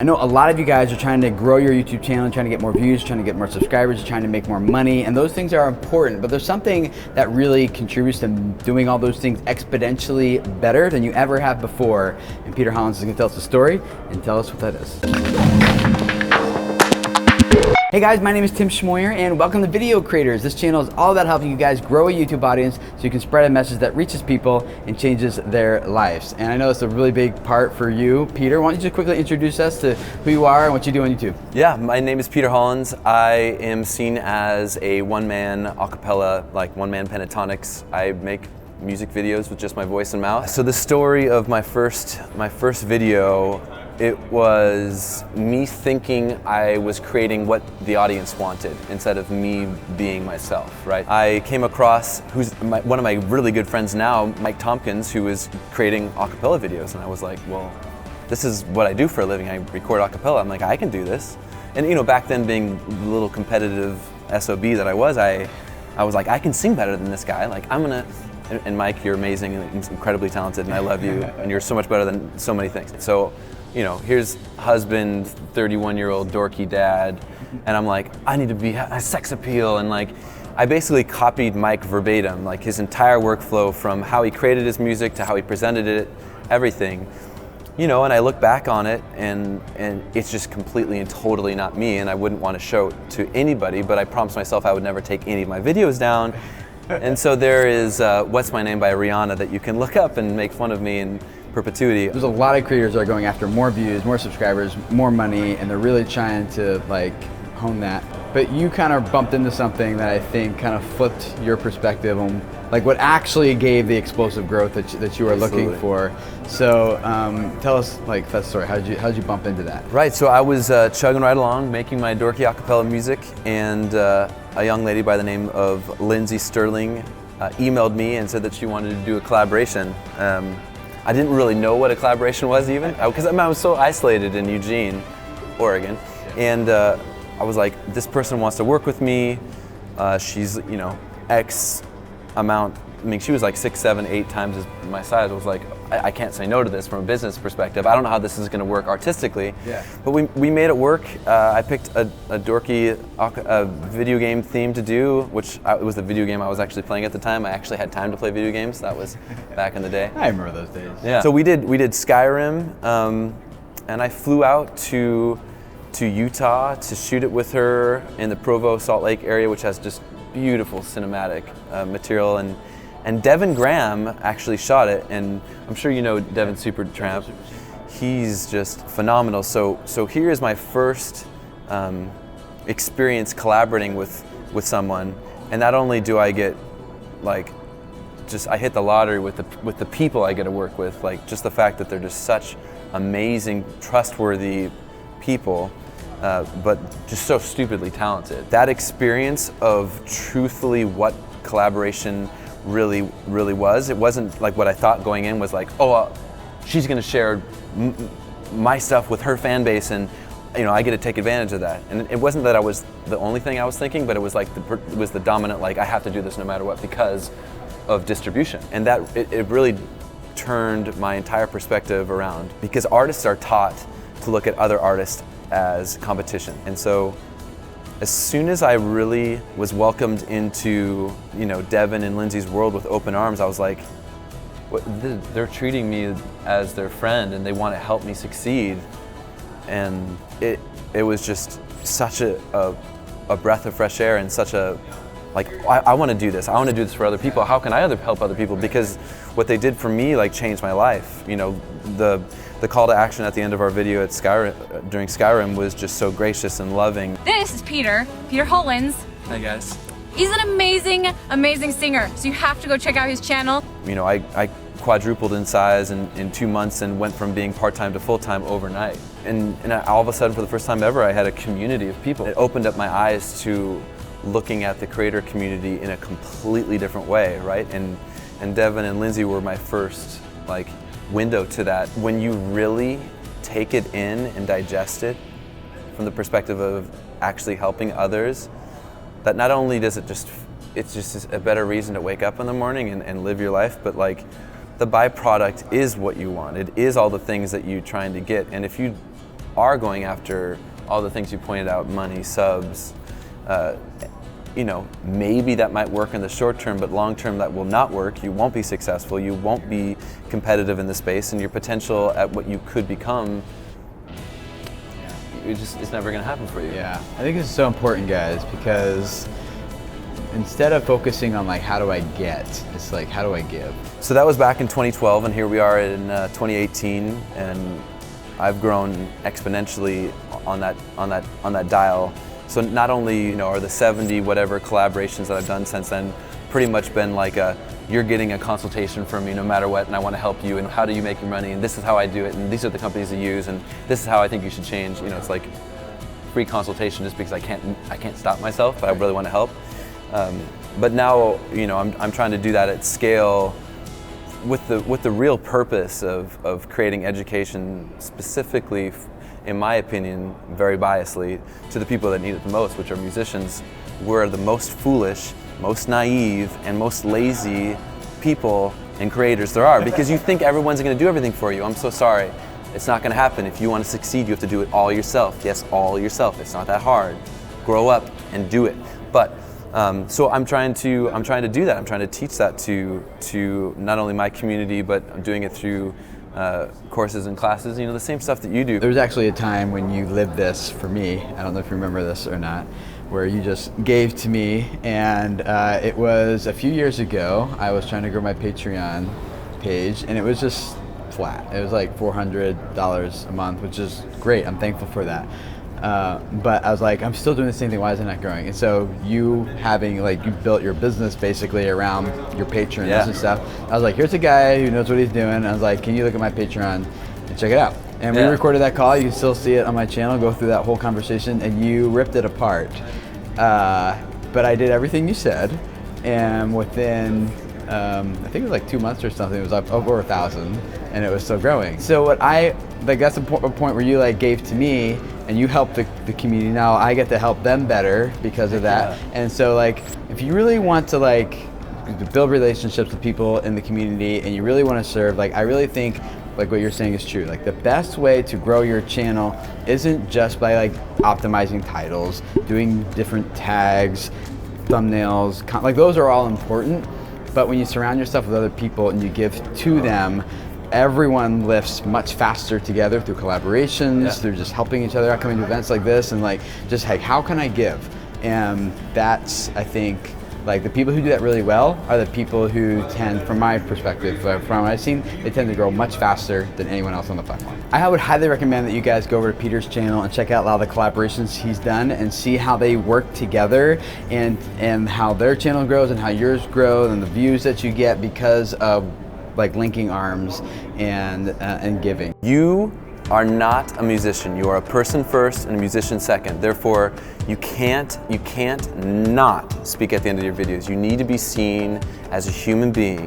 I know a lot of you guys are trying to grow your YouTube channel, trying to get more views, trying to get more subscribers, trying to make more money, and those things are important, but there's something that really contributes to doing all those things exponentially better than you ever have before, and Peter Hollens is going to tell us the story and tell us what that is. Hey guys, my name is Tim Schmoyer and welcome to Video Creators. This channel is all about helping you guys grow a YouTube audience so you can spread a message that reaches people and changes their lives. And I know it's a really big part for you. Peter, why don't you just quickly introduce us to who you are and what you do on YouTube? Yeah, my name is Peter Hollens. I am seen as a one-man a cappella, like one-man pentatonics. I make music videos with just my voice and mouth. So the story of my first video, it was me thinking I was creating what the audience wanted instead of me being myself, right? I came across one of my really good friends now, Mike Tompkins, who is creating a cappella videos, and I was like, well, this is what I do for a living. I record a cappella. I'm like, I can do this. And you know, back then being the little competitive SOB that I was like, I can sing better than this guy. Like, I'm gonna. And Mike, you're amazing and incredibly talented, and I love you, and you're so much better than so many things. So, you know, here's husband, 31-year-old dorky dad, and I'm like, I need to be a sex appeal, and like, I basically copied Mike verbatim, like his entire workflow from how he created his music to how he presented it, everything. You know, and I look back on it, and it's just completely and totally not me, and I wouldn't want to show it to anybody, but I promised myself I would never take any of my videos down. And so there is What's My Name by Rihanna that you can look up and make fun of me in perpetuity. There's a lot of creators that are going after more views, more subscribers, more money, and they're really trying to like hone that. But you kind of bumped into something that I think kind of flipped your perspective on like what actually gave the explosive growth that you were looking for. So tell us like that story. How'd you bump into that? Right, so I was chugging right along, making my dorky a cappella music, and a young lady by the name of Lindsay Sterling emailed me and said that she wanted to do a collaboration. I didn't really know what a collaboration was even, because I was so isolated in Eugene, Oregon, and I was like, this person wants to work with me. She's, you know, X amount. I mean, she was like 6, 7, 8 times my size. I was like, I can't say no to this from a business perspective. I don't know how this is going to work artistically. Yeah. But we made it work. I picked a dorky video game theme to do, which it was the video game I was actually playing at the time. I actually had time to play video games. That was back in the day. I remember those days. Yeah. So we did Skyrim, and I flew out to Utah to shoot it with her in the Provo, Salt Lake area, which has just beautiful cinematic material, and Devin Graham actually shot it, and I'm sure you know Devin Supertramp. He's just phenomenal. So here is my first experience collaborating with someone, and not only do I get like I hit the lottery with the people I get to work with, like just the fact that they're just such amazing, trustworthy people. But just so stupidly talented. That experience of truthfully what collaboration really was, it wasn't like what I thought going in was like, oh, she's gonna share my stuff with her fan base, and you know, I get to take advantage of that. And it wasn't that I was the only thing I was thinking, but it was like it was the dominant, like I have to do this no matter what because of distribution. And that it really turned my entire perspective around, because artists are taught to look at other artists as competition. And so as soon as I really was welcomed into, you know, Devin and Lindsay's world with open arms, I was like, they're treating me as their friend and they want to help me succeed. And it was just such a breath of fresh air, and such a, like, I want to do this. I want to do this for other people. How can I help other people? Because what they did for me like changed my life. You know, the call to action at the end of our video at during Skyrim was just so gracious and loving. This is Peter Hollens. Hi guys. He's an amazing singer, so you have to go check out his channel. You know, I quadrupled in size in 2 months and went from being part-time to full-time overnight. And all of a sudden, for the first time ever, I had a community of people. It opened up my eyes to looking at the creator community in a completely different way, right? And Devin and Lindsay were my first like window to that. When you really take it in and digest it from the perspective of actually helping others, that not only does it's just a better reason to wake up in the morning and live your life, but like the byproduct is what you want. It is all the things that you're trying to get. And if you are going after all the things you pointed out, money, subs, you know, maybe that might work in the short term, but long term that will not work. You won't be successful, you won't be competitive in the space, and your potential at what you could become, it's never going to happen for you. Yeah, I think this is so important, guys, because instead of focusing on like how do I get, it's like how do I give. So that was back in 2012, and here we are in 2018, and I've grown exponentially on that dial. So not only, you know, are the 70 whatever collaborations that I've done since then pretty much been like you're getting a consultation from me no matter what, and I want to help you, and how do you make your money, and this is how I do it, and these are the companies to use, and this is how I think you should change. You know, it's like free consultation just because I can't stop myself, but I really want to help. But now, you know, I'm trying to do that at scale with the real purpose of creating education specifically, in my opinion, very biasly, to the people that need it the most, which are musicians. We're the most foolish, most naive, and most lazy people and creators there are, because you think everyone's going to do everything for you. I'm so sorry. It's not going to happen. If you want to succeed, you have to do it all yourself. Yes, all yourself. It's not that hard. Grow up and do it. But so I'm trying to do that. I'm trying to teach that to not only my community, but I'm doing it through courses and classes, you know, the same stuff that you do. There was actually a time when you lived this for me, I don't know if you remember this or not, where you just gave to me, and it was a few years ago. I was trying to grow my Patreon page, and it was just flat. It was like $400 a month, which is great. I'm thankful for that. But I was like, I'm still doing the same thing, why is it not growing? And so you having, like, you built your business basically around your patrons and stuff. I was like, here's a guy who knows what he's doing. I was like, can you look at my Patreon and check it out? And we recorded that call. You can still see it on my channel, go through that whole conversation, and you ripped it apart. But I did everything you said, and within, I think it was like 2 months or something, it was up over 1,000, and it was still growing. So what that's a point where you like gave to me, and you helped the community. Now I get to help them better because of that. And so like, if you really want to like build relationships with people in the community, and you really want to serve, like I really think like what you're saying is true. Like the best way to grow your channel isn't just by like optimizing titles, doing different tags, thumbnails, like those are all important. But when you surround yourself with other people and you give to them, everyone lifts much faster together through collaborations, through just helping each other out, coming to events like this, and like just like, how can I give? And that's, I think, like the people who do that really well are the people who tend, from my perspective, from what I've seen, they tend to grow much faster than anyone else on the platform. I would highly recommend that you guys go over to Peter's channel and check out a lot of the collaborations he's done and see how they work together, and how their channel grows and how yours grows, and the views that you get because of like linking arms and giving. You are not a musician. You are a person first and a musician second. Therefore, you can't not speak at the end of your videos. You need to be seen as a human being.